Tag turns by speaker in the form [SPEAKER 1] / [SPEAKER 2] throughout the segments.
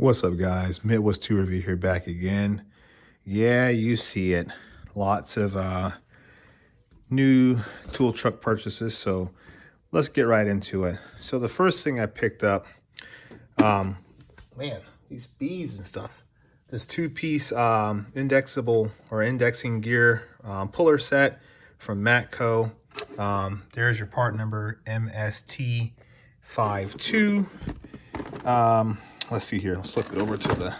[SPEAKER 1] What's up, guys? Midwest 2 Review here, back again. Yeah, you see it. Lots of new tool truck purchases, so let's get right into it. So the first thing I picked up, man, these bees and stuff. This two-piece indexable or indexing gear puller set from Matco. There's your part number, MST52. Let's see here. Let's flip it over to the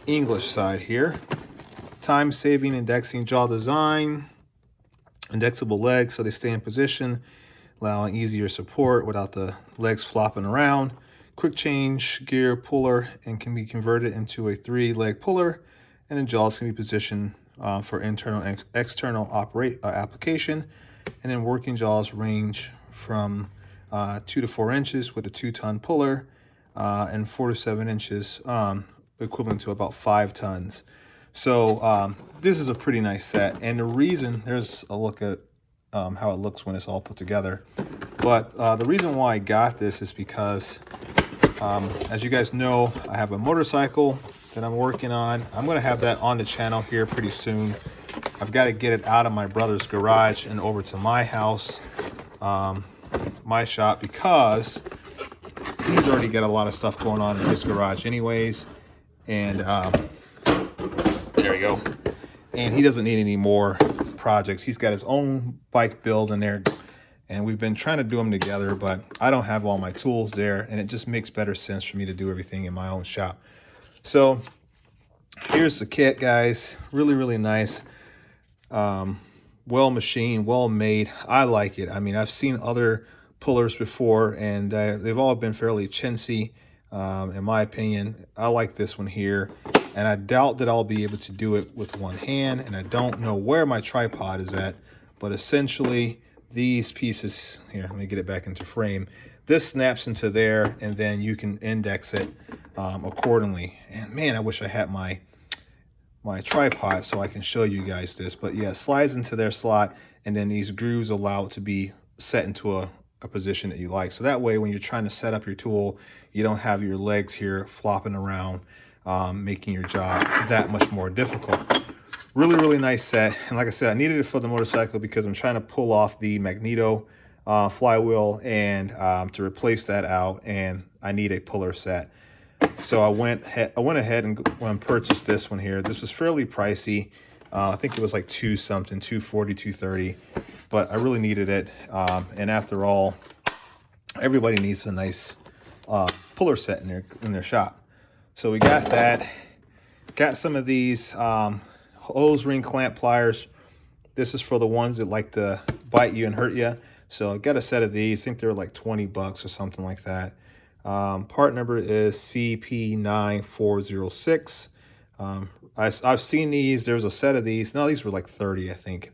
[SPEAKER 1] English side here. Time-saving indexing jaw design. Indexable legs so they stay in position, allowing easier support without the legs flopping around. Quick change gear puller and can be converted into a 3-leg puller, and the jaws can be positioned for internal and external application. And then working jaws range from 2 to 4 inches with a 2-ton puller, and 4 to 7 inches, equivalent to about 5 tons. So this is a pretty nice set, and the reason, there's a look at how it looks when it's all put together. But the reason why I got this is because, as you guys know, I have a motorcycle that I'm working on. I'm going to have that on the channel here pretty soon. I've got to get it out of my brother's garage and over to my house, my shop, because he's already got a lot of stuff going on in his garage anyways. And there we go. And he doesn't need any more projects. He's got his own bike build in there, and we've been trying to do them together, but I don't have all my tools there, and it just makes better sense for me to do everything in my own shop. So here's the kit, guys. Really, really nice. Well machined, well made. I like it. I mean, I've seen other pullers before, and they've all been fairly chintzy, in my opinion. I like this one here, and I doubt that I'll be able to do it with one hand, and I don't know where my tripod is at, but essentially these pieces here, let me get it back into frame. This snaps into there, and then you can index it accordingly. And man, I wish I had my tripod so I can show you guys this. But yeah, it slides into their slot, and then these grooves allow it to be set into a position that you like. So that way, when you're trying to set up your tool, you don't have your legs here flopping around, making your job that much more difficult. Really, really nice set. And like I said, I needed it for the motorcycle because I'm trying to pull off the magneto flywheel, and to replace that out, and I need a puller set. So I went ahead and purchased this one here. This was fairly pricey. I think it was like $240, $230, but I really needed it. And after all, everybody needs a nice puller set in their shop. So we got that. Got some of these hose ring clamp pliers. This is for the ones that like to bite you and hurt you. So I got a set of these. I think they're like 20 bucks or something like that. Part number is CP9406. I've seen these. There's a set of these. No, these were like 30, I think,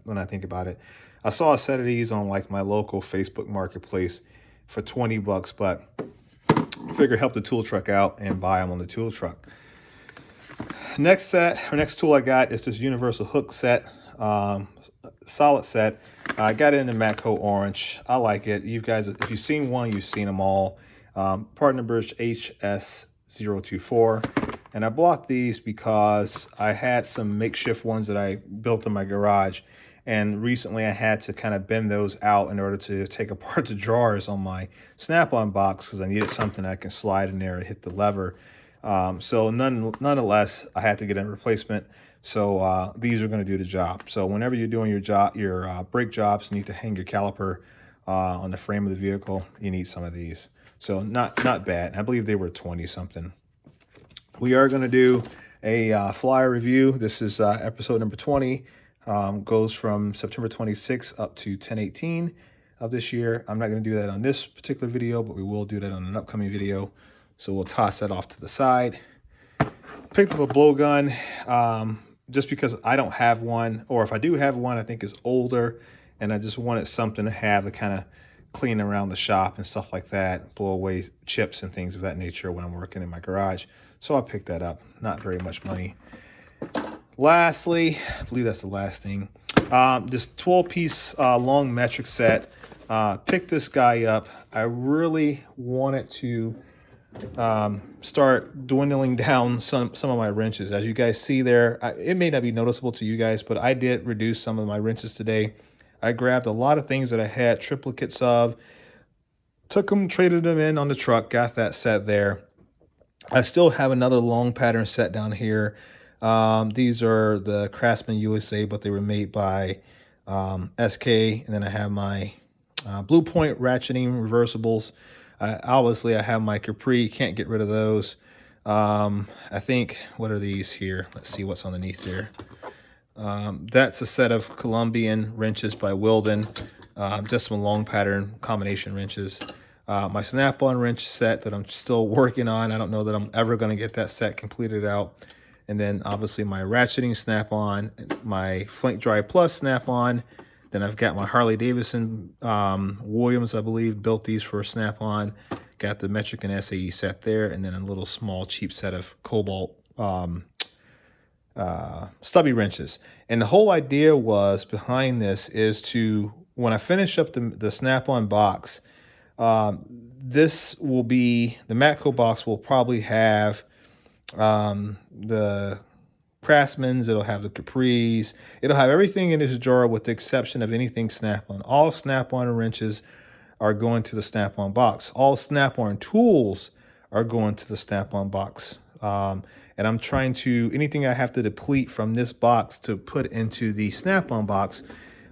[SPEAKER 1] when I think about it. I saw a set of these on like my local Facebook marketplace for 20 bucks, but I figured help the tool truck out and buy them on the tool truck. Next tool I got is this universal hook set, solid set. I got it in the Matco orange. I like it. You guys, if you've seen one, you've seen them all. Part number is HS024. And I bought these because I had some makeshift ones that I built in my garage. And recently I had to kind of bend those out in order to take apart the drawers on my Snap-on box, because I needed something I can slide in there and hit the lever. So nonetheless, I had to get a replacement. So these are going to do the job. So whenever you're doing your brake jobs, you need to hang your caliper on the frame of the vehicle, you need some of these. So not bad. I believe they were 20 something. We are going to do a flyer review. This is episode number 20. Goes from September 26th up to 10/18 of this year. I'm not going to do that on this particular video, but we will do that on an upcoming video. So we'll toss that off to the side. Picked up a blowgun just because I don't have one, or if I do have one, I think it's older, and I just wanted something to have to kind of clean around the shop and stuff like that, blow away chips and things of that nature when I'm working in my garage. So I picked that up. Not very much money. Lastly, I believe that's the last thing. This 12-piece long metric set. Picked this guy up. I really wanted to start dwindling down some of my wrenches. As you guys see there, it may not be noticeable to you guys, but I did reduce some of my wrenches today. I grabbed a lot of things that I had triplicates of, took them, traded them in on the truck, got that set there. I still have another long pattern set down here. These are the Craftsman USA, but they were made by SK. And then I have my Blue Point ratcheting reversibles. Obviously, I have my Capri. Can't get rid of those. I think, what are these here? Let's see what's underneath there. That's a set of Colombian wrenches by Wilden. Just some long pattern combination wrenches. My snap-on wrench set that I'm still working on. I don't know that I'm ever going to get that set completed out. And then obviously my ratcheting snap-on, my Flink Drive Plus snap-on. Then I've got my Harley Davidson Williams, I believe, built these for snap-on. Got the metric and SAE set there, and then a little small cheap set of Cobalt stubby wrenches. And the whole idea was behind this is to, when I finish up the snap-on box, this will be, the Matco box will probably have the Craftsman's, it'll have the Capris, it'll have everything in this drawer with the exception of anything snap-on. All snap-on wrenches are going to the snap-on box. All snap-on tools are going to the snap-on box. And I'm trying to, anything I have to deplete from this box to put into the snap-on box.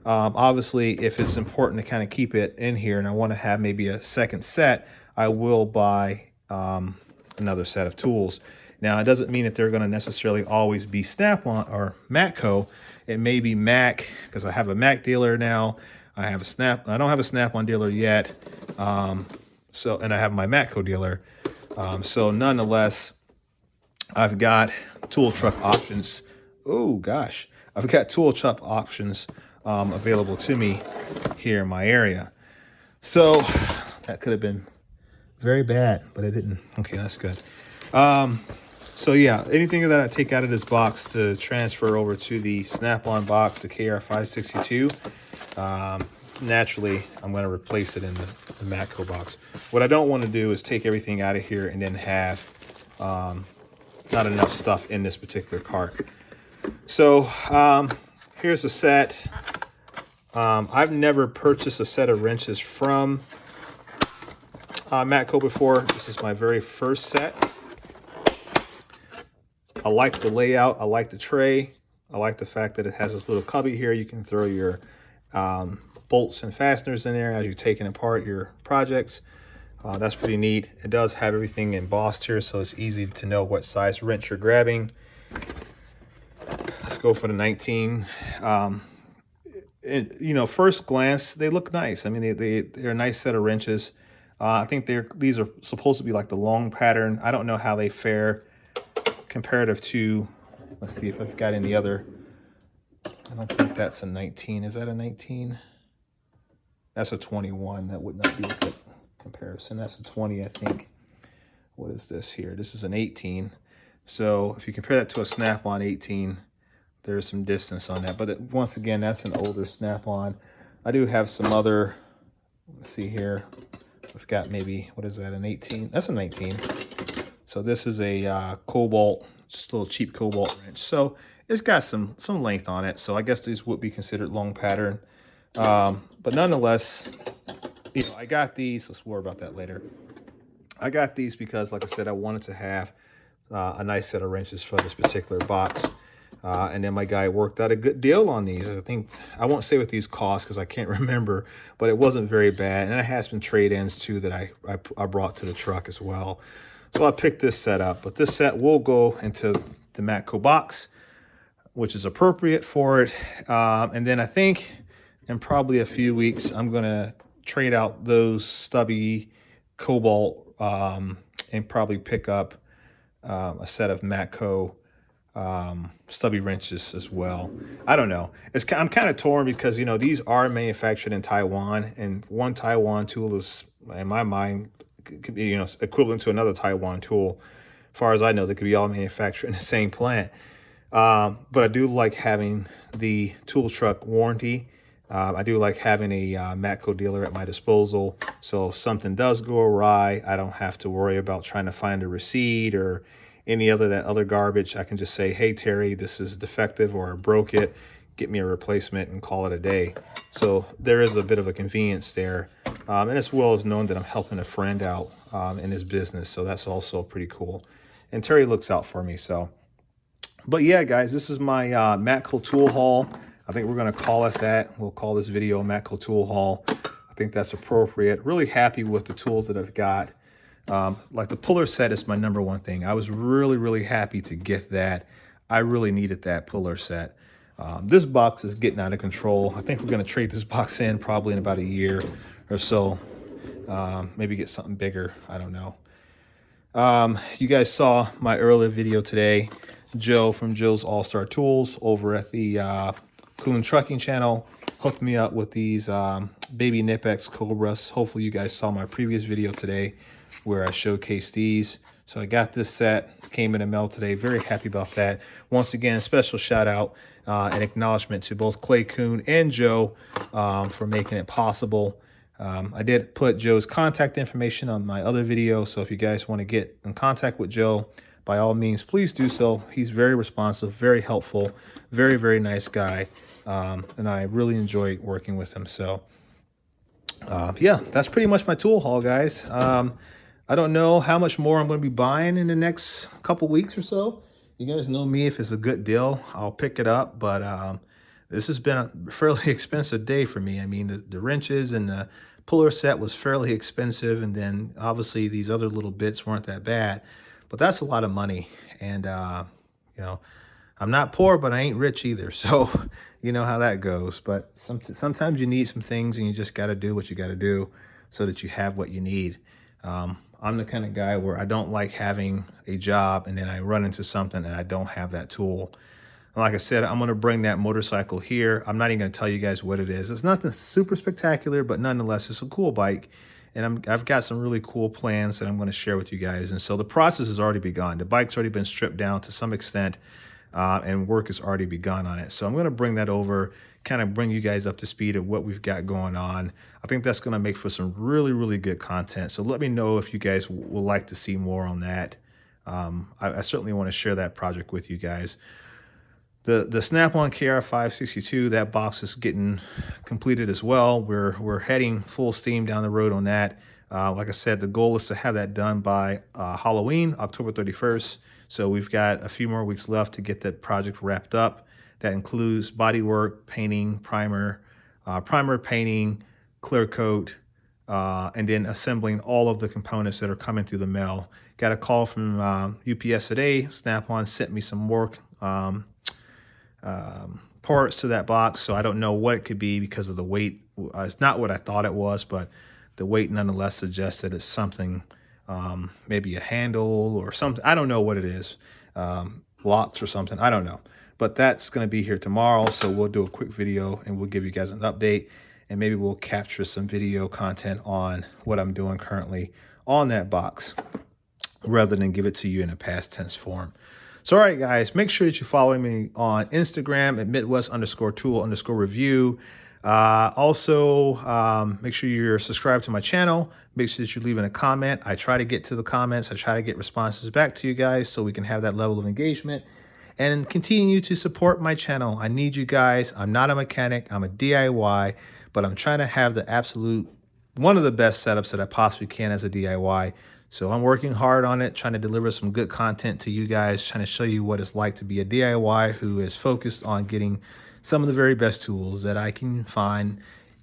[SPEAKER 1] Obviously, if it's important to kind of keep it in here and I want to have maybe a second set, I will buy another set of tools. Now, it doesn't mean that they're going to necessarily always be Snap-on or Matco. It may be Mac, because I have a Mac dealer now. I don't have a Snap-on dealer yet. And I have my Matco dealer. So nonetheless, I've got tool truck options. Oh gosh, I've got tool truck options available to me here in my area. So that could have been very bad, but it didn't. Okay, that's good. So yeah, anything that I take out of this box to transfer over to the Snap-on box, the KR562, naturally I'm going to replace it in the Matco box. What I don't want to do is take everything out of here and then have not enough stuff in this particular cart. So here's a set. I've never purchased a set of wrenches from Matco before. This is my very first set. I like the layout. I like the tray. I like the fact that it has this little cubby here. You can throw your bolts and fasteners in there as you're taking apart your projects. That's pretty neat. It does have everything embossed here, so it's easy to know what size wrench you're grabbing. Let's go for the 19. You know, first glance, they look nice. I mean, they're a nice set of wrenches. I think these are supposed to be like the long pattern. I don't know how they fare comparative to, let's see if I've got any other. I don't think that's a 19. Is that a 19? That's a 21. That would not be a good comparison. That's a 20, I think. What is this here? This is an 18. So if you compare that to a Snap-on 18, there's some distance on that. But once again, that's an older Snap-on. I do have some other, let's see here. I've got maybe, what is that, an 18? That's a 19. So this is a Cobalt, just a little cheap Cobalt wrench. So it's got some length on it. So I guess these would be considered long pattern. But nonetheless, you know, I got these. Let's worry about that later. I got these because, like I said, I wanted to have a nice set of wrenches for this particular box. And then my guy worked out a good deal on these. I think, I won't say what these cost because I can't remember, but it wasn't very bad. And I had some trade-ins too that I brought to the truck as well. So I picked this set up, but this set will go into the Matco box, which is appropriate for it. And then I think in probably a few weeks, I'm going to trade out those stubby Cobalt and probably pick up a set of Matco stubby wrenches as well. I don't know. I'm kind of torn because, you know, these are manufactured in Taiwan, and one Taiwan tool is, in my mind, could be, you know, equivalent to another Taiwan tool. As far as I know, they could be all manufactured in the same plant. But I do like having the tool truck warranty I do like having a Matco dealer at my disposal. So if something does go awry, I don't have to worry about trying to find a receipt or any other garbage. I can just say, hey, Terry, this is defective or I broke it. Get me a replacement and call it a day. So there is a bit of a convenience there. And as well as knowing that I'm helping a friend out in his business. So that's also pretty cool. And Terry looks out for me. So, but yeah, guys, this is my Matco tool haul. I think we're going to call it that. We'll call this video Matco tool haul. I think that's appropriate. Really happy with the tools that I've got. Like the puller set is my #1 thing. I was really happy to get that. I really needed that puller set. This box is getting out of control. I think we're going to trade this box in probably in about a year or so. Maybe get something bigger. I don't know. You guys saw my earlier video today. Joe from Joe's All-Star Tools over at the Coon Trucking channel hooked me up with these baby Nipex Cobras. Hopefully you guys saw my previous video today where I showcased these. So I got this set, came in the mail today. Very happy about that. Once again, special shout out and acknowledgement to both Clay Coon and Joe for making it possible. I did put Joe's contact information on my other video. So if you guys want to get in contact with Joe, by all means, please do so. He's very responsive, very helpful, very nice guy. And I really enjoy working with him. So yeah, that's pretty much my tool haul, guys. I don't know how much more I'm going to be buying in the next couple weeks or so. You guys know me. If it's a good deal, I'll pick it up. But this has been a fairly expensive day for me. I mean, the wrenches and the puller set was fairly expensive. And then obviously these other little bits weren't that bad. But that's a lot of money. And, you know, I'm not poor, but I ain't rich either. So you know how that goes. But sometimes you need some things and you just got to do what you got to do so that you have what you need. I'm the kind of guy where I don't like having a job and then I run into something and I don't have that tool. And like I said, I'm going to bring that motorcycle here. I'm not even going to tell you guys what it is. It's nothing super spectacular, but nonetheless, it's a cool bike. And I've got some really cool plans that I'm going to share with you guys. And so the process has already begun. The bike's already been stripped down to some extent. And work has already begun on it. So I'm going to bring that over, kind of bring you guys up to speed of what we've got going on. I think that's going to make for some really good content. So let me know if you guys would like to see more on that. I certainly want to share that project with you guys. The Snap-on KR562, that box is getting completed as well. We're heading full steam down the road on that. Like I said, the goal is to have that done by Halloween, October 31st. So we've got a few more weeks left to get that project wrapped up. That includes body work, painting, primer painting, clear coat, and then assembling all of the components that are coming through the mail. Got a call from UPS today. Snap-on sent me some more parts to that box. So I don't know what it could be because of the weight. It's not what I thought it was, but the weight nonetheless suggests that it's something, maybe a handle or something. I don't know what it is. Locks or something. I don't know. But that's going to be here tomorrow. So we'll do a quick video and we'll give you guys an update. And maybe we'll capture some video content on what I'm doing currently on that box rather than give it to you in a past tense form. So, all right, guys, make sure that you follow me on Instagram at Midwest_tool_review. Also, make sure you're subscribed to my channel. Make sure that you're leaving a comment. I try to get to the comments. I try to get responses back to you guys so we can have that level of engagement and continue to support my channel. I need you guys. I'm not a mechanic. I'm a DIY, but I'm trying to have the absolute one of the best setups that I possibly can as a DIY. So I'm working hard on it, trying to deliver some good content to you guys, trying to show you what it's like to be a DIY who is focused on getting some of the very best tools that I can find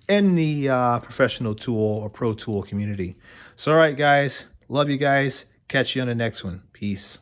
[SPEAKER 1] in the professional tool or pro tool community. So, all right, guys, love you guys. Catch you on the next one. Peace.